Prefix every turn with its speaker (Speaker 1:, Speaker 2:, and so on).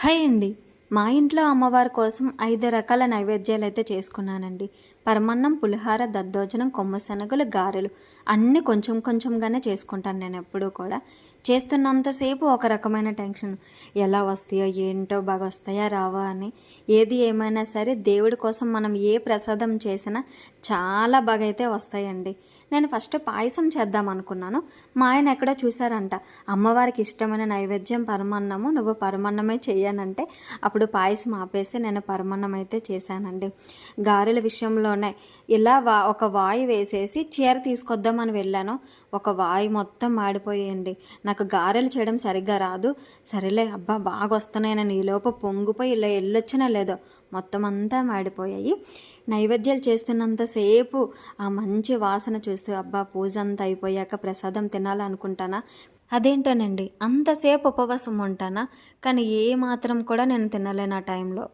Speaker 1: Hi అండి. మా ఇంట్లో అమ్మవారి కోసం 5 రకాల నైవేద్యాలైతే చేసుకున్నానండి. పరమాన్నం, పులిహార, దద్దోజనం, కొమ్మ శనగలు, గారెలు అన్నీ కొంచెం కొంచెంగానే చేసుకుంటాను నేనెప్పుడూ కూడా. చేస్తున్నంతసేపు ఒక రకమైన టెన్షన్. ఎలా వస్తాయో ఏంటో, బాగా వస్తాయా రావా అని. ఏది ఏమైనా సరే దేవుడి కోసం మనం ఏ ప్రసాదం చేసినా చాలా బాగా అయితే వస్తాయండి. నేను ఫస్ట్ పాయసం చేద్దాం అనుకున్నాను. మా ఆయన ఎక్కడో చూసారంట. అమ్మవారికి ఇష్టమైన నైవేద్యం పరమాన్నము, నువ్వు పరమాన్నమే చెయ్యనంటే అప్పుడు పాయసం ఆపేసి నేను పరమాన్నం అయితే చేశానండి. గారెల విషయంలోనే ఇలా ఒక వాయి వేసేసి చీర తీసుకొద్దామని వెళ్ళాను. ఒక వాయి మొత్తం మాడిపోయేయండి. నాకు గారెలు చేయడం సరిగ్గా రాదు. సరేలే అబ్బా బాగా వస్తున్నాయని ఈలోపు పొంగిపోయి ఇలా ఎల్లొచ్చినా లేదో మొత్తం అంతా మాడిపోయాయి. నైవేద్యాలు చేస్తున్నంతసేపు ఆ మంచి వాసన చూస్తూ అబ్బా పూజ అంతా అయిపోయాక ప్రసాదం తినాలనుకుంటానా. అదేంటోనండి అంతసేపు ఉపవాసం ఉంటానా, కానీ ఏ మాత్రం కూడా నేను తినలేను ఆ టైంలో.